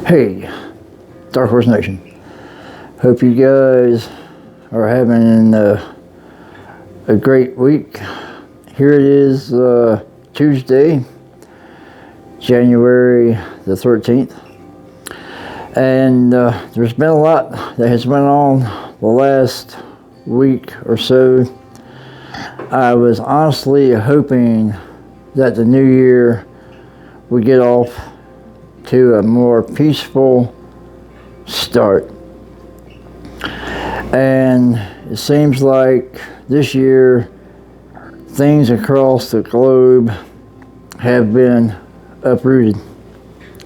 Hey, Dark Horse Nation. Hope you guys are having a great week. Here it is, Tuesday, January the 13th. And there's been a lot that has went on the last week or so. I was honestly hoping that the new year would get off to a more peaceful start. And it seems like this year things across the globe have been uprooted.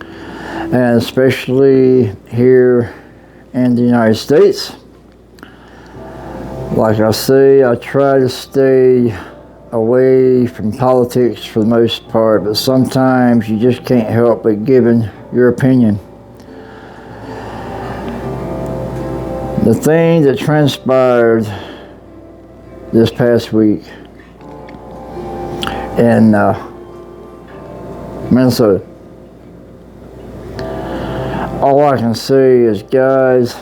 And especially here in the United States. Like I say, I try to stay away from politics for the most part, but sometimes you just can't help but giving your opinion. The thing that transpired this past week in Minnesota, all I can say is, guys,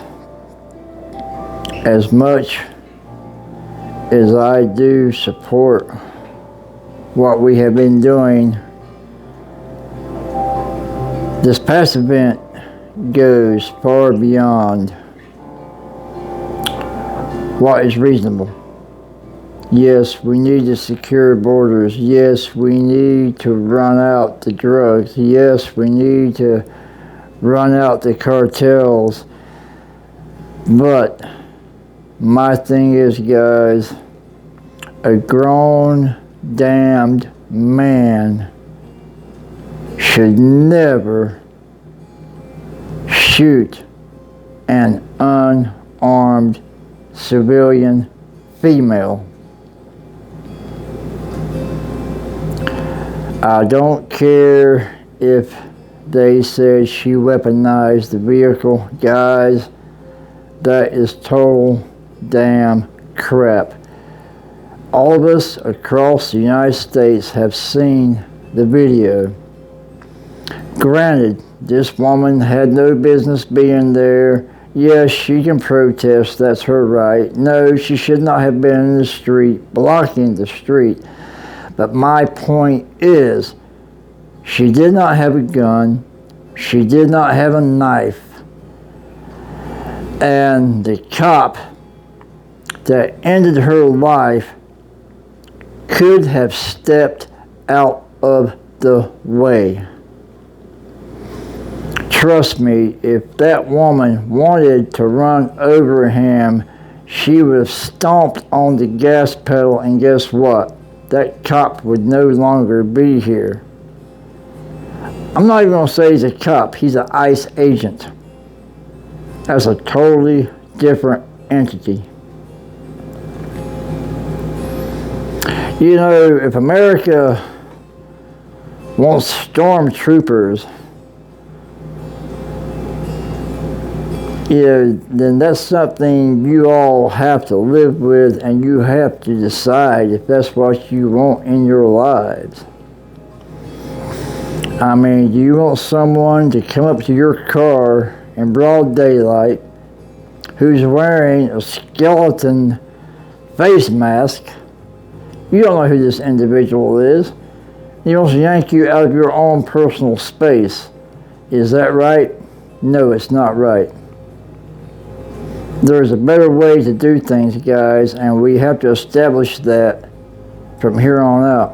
as much as I do support what we have been doing, this past event goes far beyond what is reasonable. Yes, we need to secure borders. Yes, we need to run out the drugs. Yes, we need to run out the cartels. But my thing is, guys, a grown, damned man should never shoot an unarmed civilian female. I don't care if they said she weaponized the vehicle. Guys, that is total damn crap. All of us across the United States have seen the video. Granted, this woman had no business being there. Yes, she can protest, that's her right. No, she should not have been in the street, blocking the street. But my point is, she did not have a gun. She did not have a knife. And the cop that ended her life could have stepped out of the way. Trust me, if that woman wanted to run over him, she would have stomped on the gas pedal, and guess what? That cop would no longer be here. I'm not even going to say he's a cop. He's an ICE agent. That's a totally different entity. You know, if America wants stormtroopers, then that's something you all have to live with, and you have to decide if that's what you want in your lives. I mean, do you want someone to come up to your car in broad daylight who's wearing a skeleton face mask? You don't know who this individual is. He wants to yank you out of your own personal space. Is that right? No, it's not right. There's a better way to do things, guys, and we have to establish that from here on out.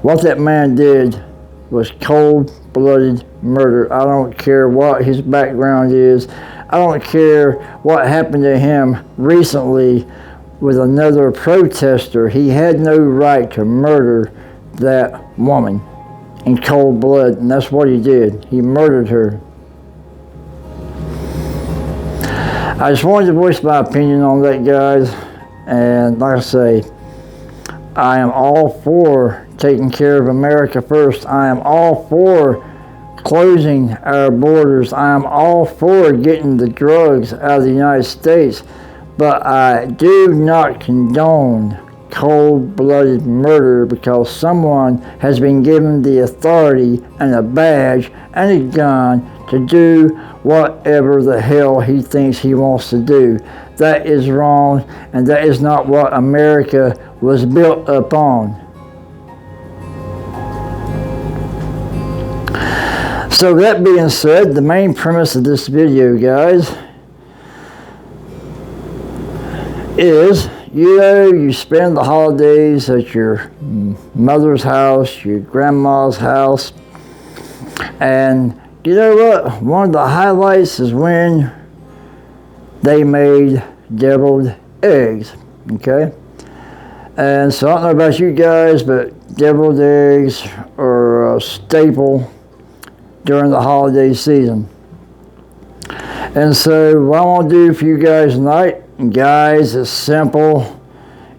What that man did was cold-blooded murder. I don't care what his background is. I don't care what happened to him recently with another protester. He had no right to murder that woman in cold blood, and that's what he did. He murdered her. I just wanted to voice my opinion on that, guys, and like I say, I am all for taking care of America first. I am all for closing our borders. I am all for getting the drugs out of the United States, but I do not condone cold-blooded murder because someone has been given the authority and a badge and a gun to do whatever the hell he thinks he wants to do. That is wrong, and that is not what America was built upon. So that being said, the main premise of this video, guys, is you spend the holidays at your mother's house, your grandma's house, and you know what? One of the highlights is when they made deviled eggs, okay? And so I don't know about you guys, but deviled eggs are a staple during the holiday season. And so what I want to do for you guys tonight, guys, it's simple.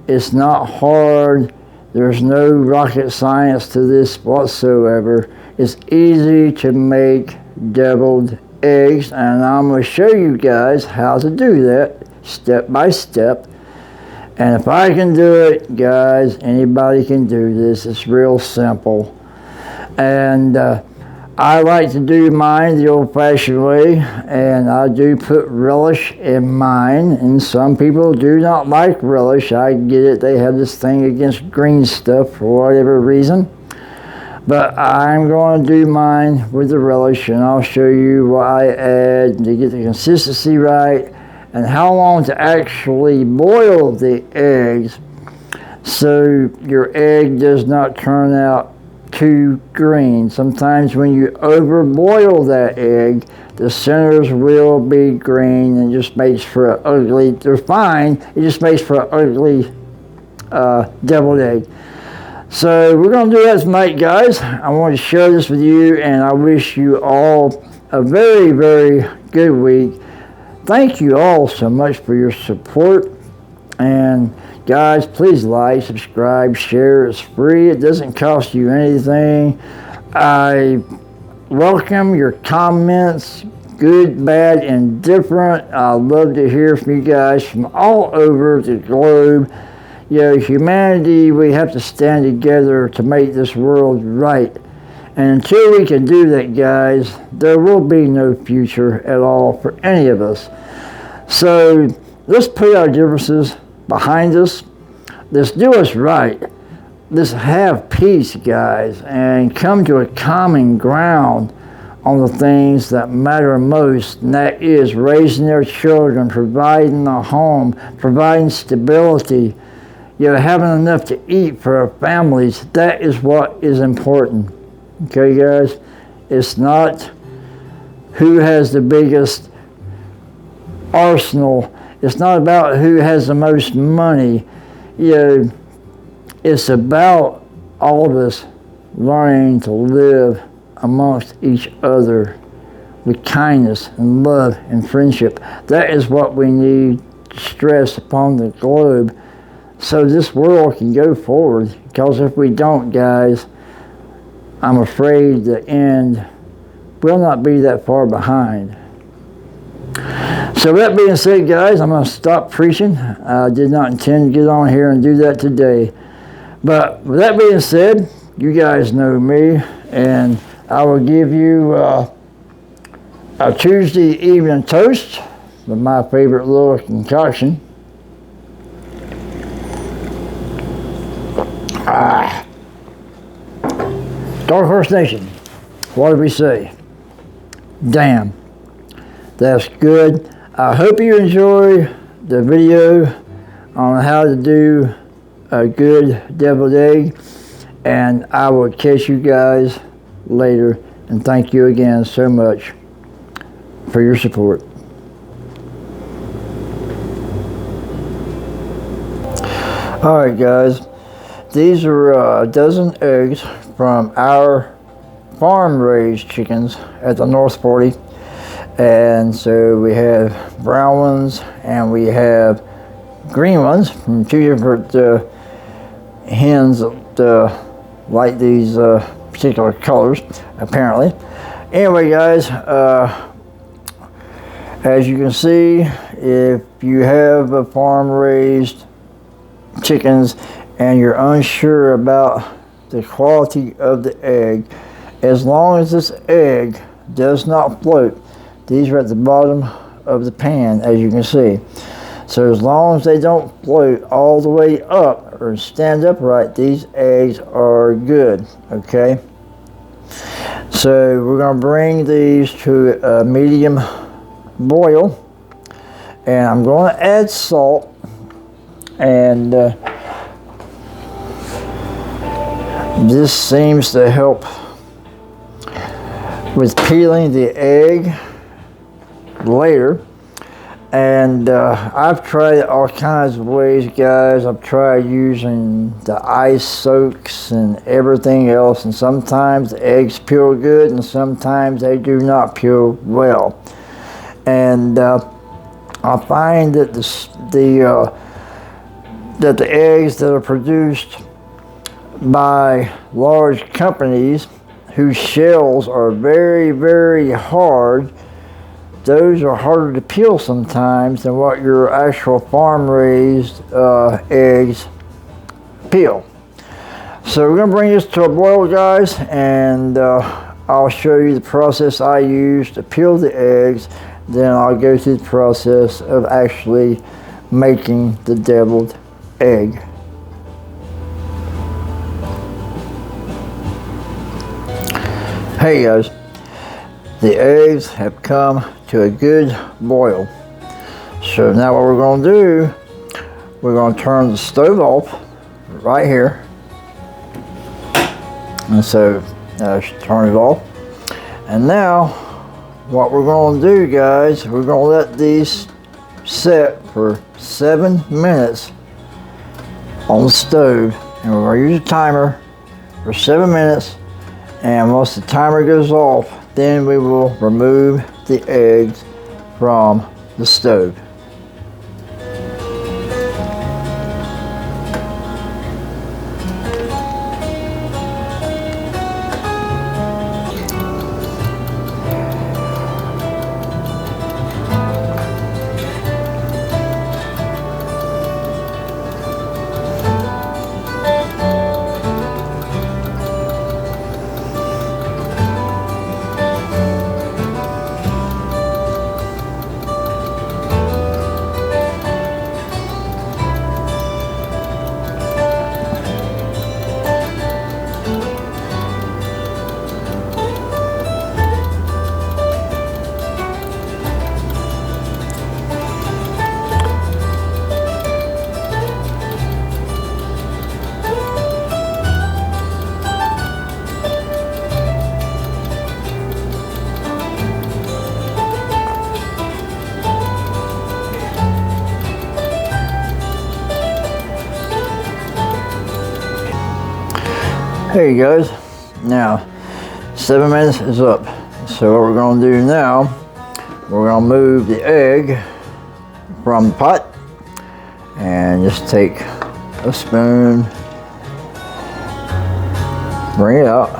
It's not hard. There's no rocket science to this whatsoever. It's easy to make deviled eggs, and I'm going to show you guys how to do that step by step. And if I can do it, guys, anybody can do this. It's real simple. And I like to do mine the old-fashioned way, and I do put relish in mine, and some people do not like relish. I get it. They have this thing against green stuff for whatever reason. But I'm going to do mine with the relish, and I'll show you what I add to get the consistency right and how long to actually boil the eggs so your egg does not turn out too green. Sometimes when you overboil that egg, the centers will be green and it just makes for an ugly, they're fine, it just makes for an ugly deviled egg. So we're going to do that tonight, guys. I want to share this with you, and I wish you all a very, very good week. Thank you all so much for your support. And guys, please like, subscribe, share. It's free. It doesn't cost you anything. I welcome your comments, good, bad, and different. I love to hear from you guys from all over the globe. You know, humanity, we have to stand together to make this world right. And until we can do that, guys, there will be no future at all for any of us. So let's put our differences behind us. Let's do us right. Let's have peace, guys, and come to a common ground on the things that matter most, and that is raising their children, providing a home, providing stability, you know, having enough to eat for our families. That is what is important. Okay, guys? It's not who has the biggest arsenal. It's not about who has the most money. You know, it's about all of us learning to live amongst each other with kindness and love and friendship. That is what we need to stress upon the globe so this world can go forward. Because if we don't, guys, I'm afraid the end will not be that far behind. So that being said, guys, I'm going to stop preaching. I did not intend to get on here and do that today. But with that being said, you guys know me, and I will give you a Tuesday evening toast with my favorite little concoction. Dark Horse Nation, what did we say? Damn, that's good. I hope you enjoy the video on how to do a good deviled egg, and I will catch you guys later, and thank you again so much for your support. Alright, guys, these are a dozen eggs from our farm-raised chickens at the North 40. And so we have brown ones and we have green ones from two different hens that like these particular colors, apparently. Anyway, guys, as you can see, if you have a farm-raised chickens and you're unsure about the quality of the egg, as long as this egg does not float, these are at the bottom of the pan, as you can see. So as long as they don't float all the way up or stand upright, these eggs are good, okay? So we're going to bring these to a medium boil, and I'm going to add salt, and this seems to help with peeling the egg later. And I've tried all kinds of ways, guys. I've tried using the ice soaks and everything else, and sometimes the eggs peel good and sometimes they do not peel well. And I find that the eggs that are produced by large companies whose shells are very, very hard, those are harder to peel sometimes than what your actual farm-raised eggs peel. So we're going to bring this to a boil, guys, and I'll show you the process I use to peel the eggs. Then I'll go through the process of actually making the deviled egg. Hey guys, the eggs have come to a good boil. So now what we're going to do, we're going to turn the stove off right here. And so turn it off. And now what we're going to do, guys, we're going to let these set for 7 minutes on the stove. And we're going to use a timer for 7 minutes. And once the timer goes off, then we will remove the eggs from the stove. There you guys. Now 7 minutes is up. So what we're going to do now, we're going to move the egg from the pot and just take a spoon, bring it out,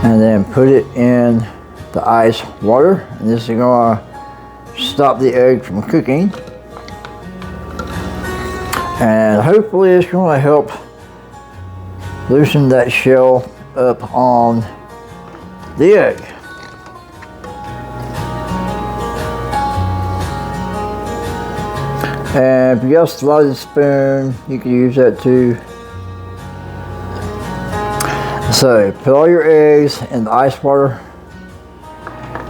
and then put it in the ice water. And this is going to stop the egg from cooking. And hopefully it's going to help loosen that shell up on the egg. And if you got a slotted spoon, you can use that too. So put all your eggs in the ice water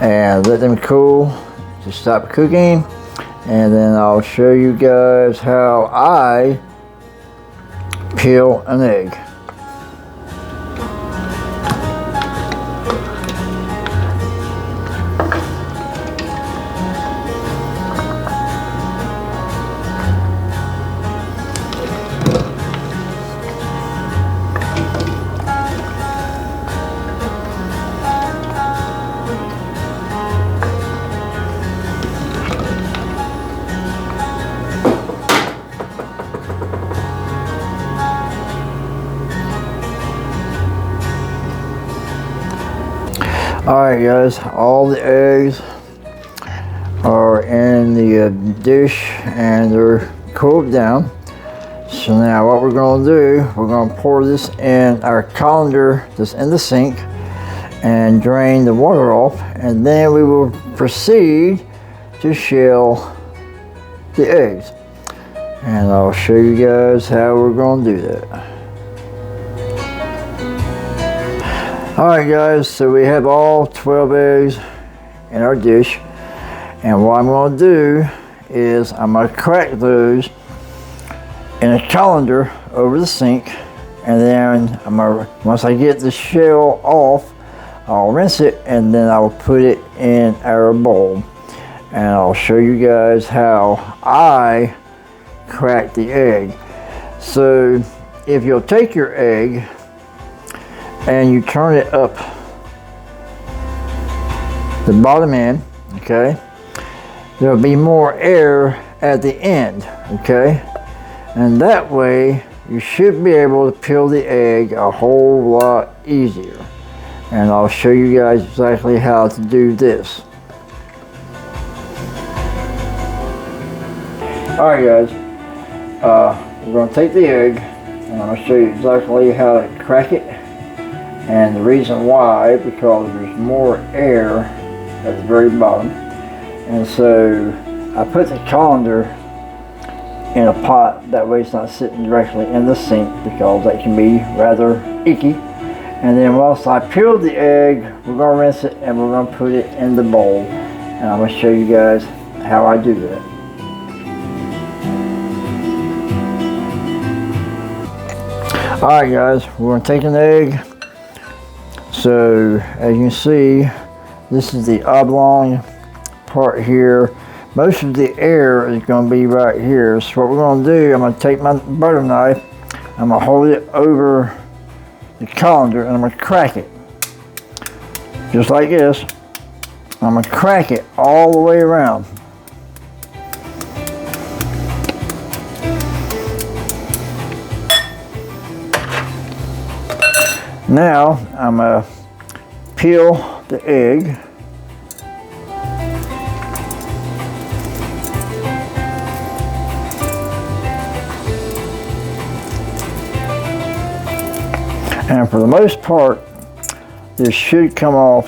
and let them cool to stop cooking. And then I'll show you guys how I peel an egg. Alright guys, all the eggs in the dish and they're cooled down. So now what we're going to do, we're going to pour this in our colander that's in the sink and drain the water off, and then we will proceed to shell the eggs. And I'll show you guys how we're going to do that. Alright guys, so we have all 12 eggs in our dish, and what I'm going to do is I'm going to crack those in a colander over the sink, and then once I get the shell off, I'll rinse it and then I'll put it in our bowl, and I'll show you guys how I crack the egg. So if you'll take your egg and you turn it up the bottom end, okay, there'll be more air at the end, okay, and that way you should be able to peel the egg a whole lot easier. And I'll show you guys exactly how to do this. Alright guys, we're going to take the egg and I'm going to show you exactly how to crack it, and the reason why, because there's more air at the very bottom. And so I put the colander in a pot, that way it's not sitting directly in the sink, because that can be rather icky. And then once I peeled the egg, we're going to rinse it and we're going to put it in the bowl, and I'm going to show you guys how I do that. Alright guys, we're going to take an egg. So as you can see, this is the oblong part here. Most of the air is going to be right here. So what we're going to do, I'm going to take my butter knife, I'm going to hold it over the colander and I'm going to crack it. Just like this. I'm going to crack it all the way around. Now I'm going to peel the egg. And for the most part, this should come off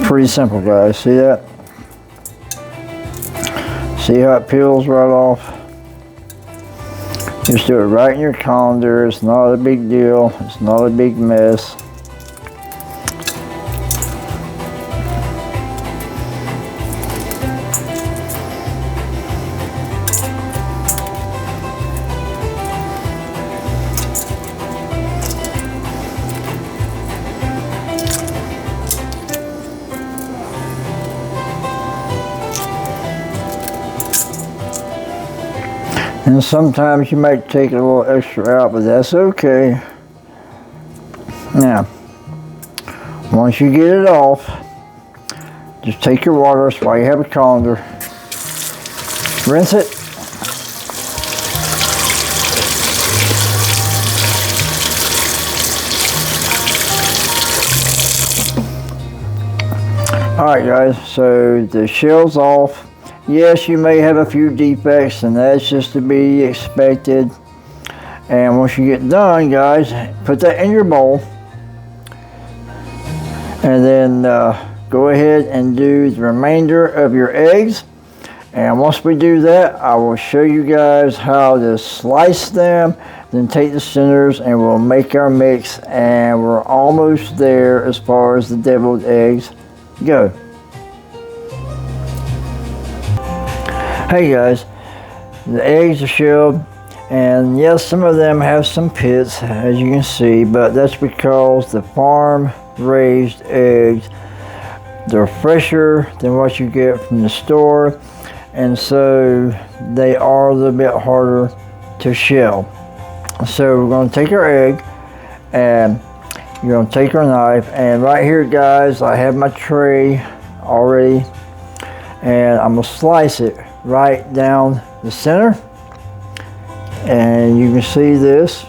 pretty simple, guys. See that? See how it peels right off? Just do it right in your colander. It's not a big deal. It's not a big mess. And sometimes you might take a little extra out, but that's okay. Now, once you get it off, just take your water, that's why you have a colander. Rinse it. Alright guys, so the shell's off. Yes, you may have a few defects, and that's just to be expected. And once you get done, guys, put that in your bowl. And then go ahead and do the remainder of your eggs. And once we do that, I will show you guys how to slice them, then take the centers, and we'll make our mix. And we're almost there as far as the deviled eggs go. Hey guys, the eggs are shelled, and yes, some of them have some pits, as you can see, but that's because the farm raised eggs, they're fresher than what you get from the store, and so they are a little bit harder to shell. So we're going to take our egg, and you're going to take our knife, and right here guys, I have my tray already, and I'm going to slice it right down the center, and you can see this.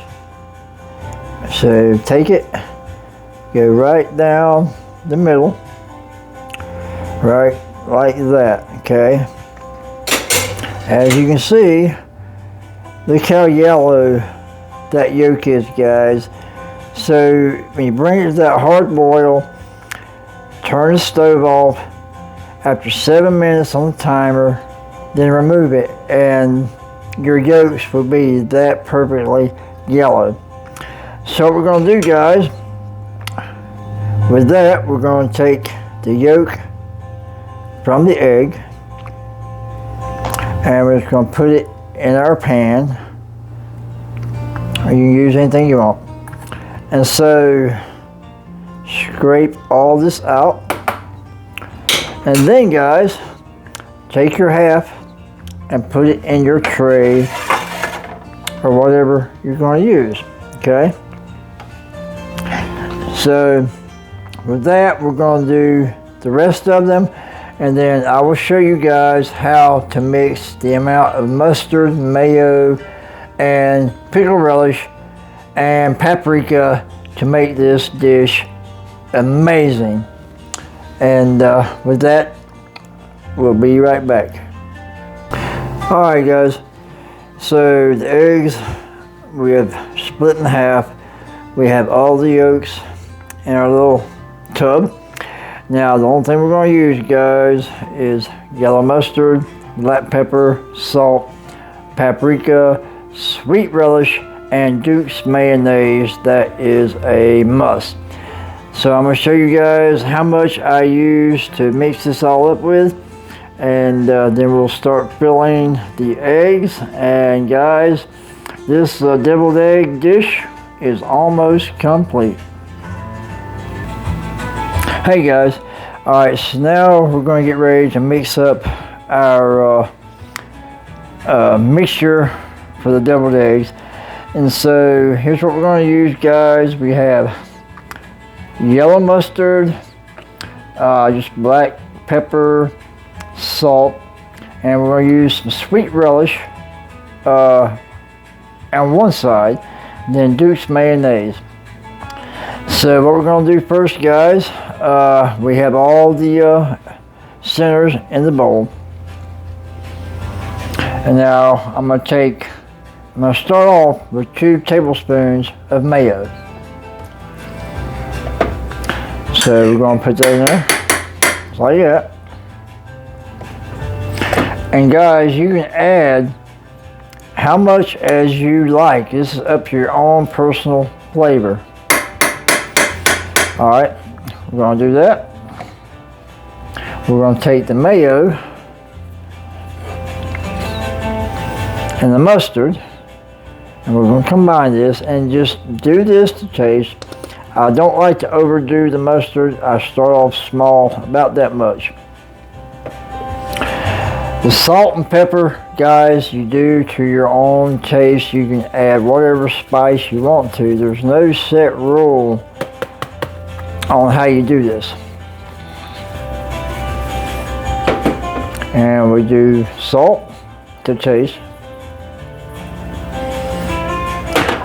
So take it, go right down the middle, right like that, okay? As you can see, look how yellow that yolk is, guys. So when you bring it to that hard boil, turn the stove off after 7 minutes on the timer, then remove it, and your yolks will be that perfectly yellow. So what we're going to do, guys, with that, we're going to take the yolk from the egg, and we're just going to put it in our pan. Or you can use anything you want. And so, scrape all this out. And then, guys, take your half and put it in your tray or whatever you're going to use, okay? So, with that, we're going to do the rest of them, and then I will show you guys how to mix the amount of mustard, mayo, and pickle relish and paprika to make this dish amazing. And with that, we'll be right back. Alright guys, so the eggs we have split in half. We have all the yolks in our little tub. Now the only thing we're going to use, guys, is yellow mustard, black pepper, salt, paprika, sweet relish, and Duke's mayonnaise. That is a must. So I'm going to show you guys how much I use to mix this all up with, and then we'll start filling the eggs. And guys, this deviled egg dish is almost complete. Hey guys, alright, so now we're going to get ready to mix up our mixture for the deviled eggs. And so here's what we're going to use, guys. We have yellow mustard, just black pepper, salt, and we're going to use some sweet relish on one side, then Duke's mayonnaise. So what we're going to do first, guys, we have all the centers in the bowl, and now I'm going to start off with 2 tablespoons of mayo. So we're going to put that in there, just like that. And guys, you can add how much as you like. This is up to your own personal flavor. Alright, we're going to do that. We're going to take the mayo and the mustard, and we're going to combine this and just do this to taste. I don't like to overdo the mustard. I start off small, about that much. The salt and pepper, guys, you do to your own taste. You can add whatever spice you want to. There's no set rule on how you do this. And we do salt to taste.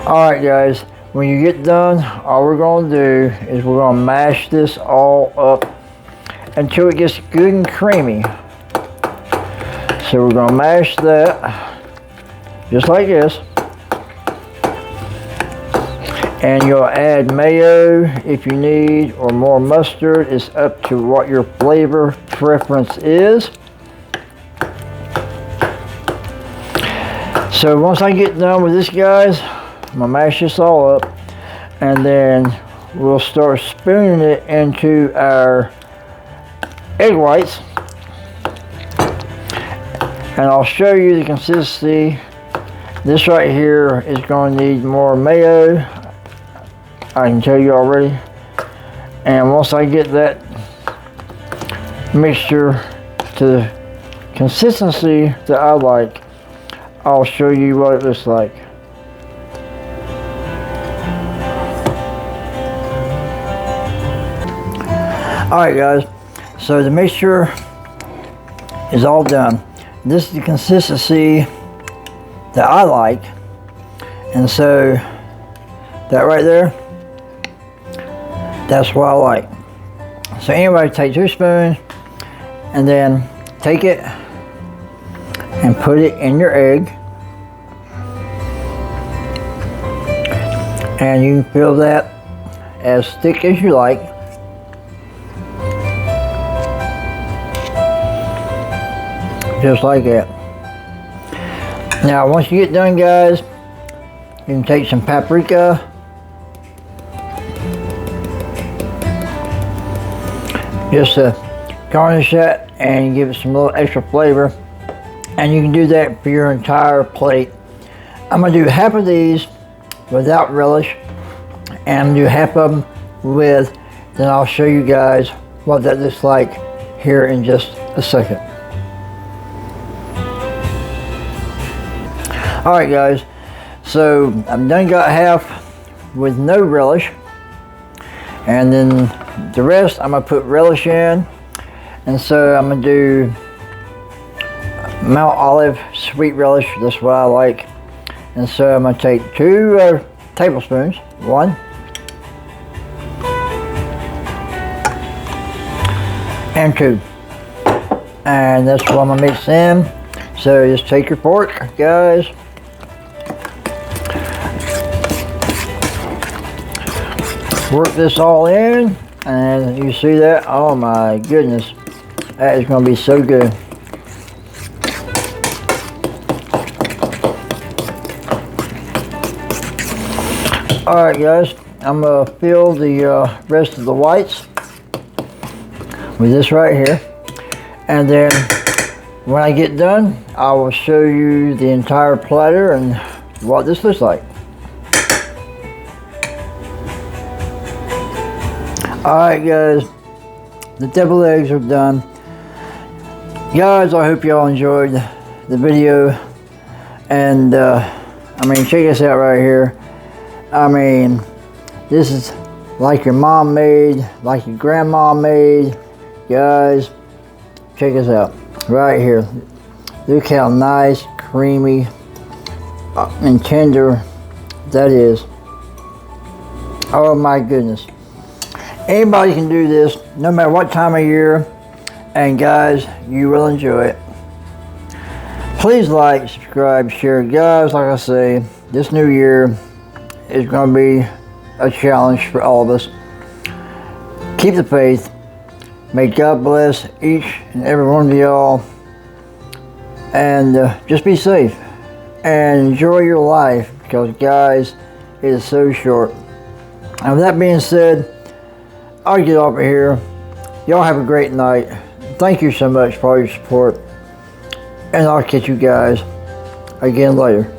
Alright guys, when you get done, all we're going to do is we're going to mash this all up until it gets good and creamy. So we're going to mash that just like this. And you'll add mayo if you need, or more mustard. It's up to what your flavor preference is. So once I get done with this, guys, I'm going to mash this all up, and then we'll start spooning it into our egg whites. And I'll show you the consistency. This right here is going to need more mayo, I can tell you already. And once I get that mixture to the consistency that I like, I'll show you what it looks like. Alright guys, so the mixture is all done. This is the consistency that I like, and so that right there, that's what I like. So anyway, take 2 spoons And then take it and put it in your egg. And you can fill that as thick as you like. Just like that. Now once you get done, guys, you can take some paprika, just to garnish that and give it some little extra flavor. And you can do that for your entire plate. I'm gonna do half of these without relish and do half of them with, then I'll show you guys what that looks like here in just a second. Alright guys, so I've done got half with no relish, and then the rest I'm going to put relish in. And so I'm going to do Mount Olive sweet relish, that's what I like. And so I'm going to take 2 tablespoons, 1, and 2, and that's what I'm going to mix in. So just take your fork, guys, work this all in, and you see that? Oh my goodness, that is going to be so good. Alright guys, I'm going to fill the rest of the whites with this right here, and then when I get done I will show you the entire platter and what this looks like. Alright guys, the deviled eggs are done. Guys, I hope y'all enjoyed the video. And I mean, check this out right here. I mean, this is like your mom made, like your grandma made. Guys, check this out right here. Look how nice, creamy, and tender that is. Oh my goodness. Anybody can do this, no matter what time of year, and guys, you will enjoy it. Please like, subscribe, share. Guys, like I say, this new year is going to be a challenge for all of us. Keep the faith. May God bless each and every one of y'all, and just be safe and enjoy your life, because guys, it is so short. And with that being said, I'll get off of here. Y'all have a great night. Thank you so much for all your support, and I'll catch you guys again later.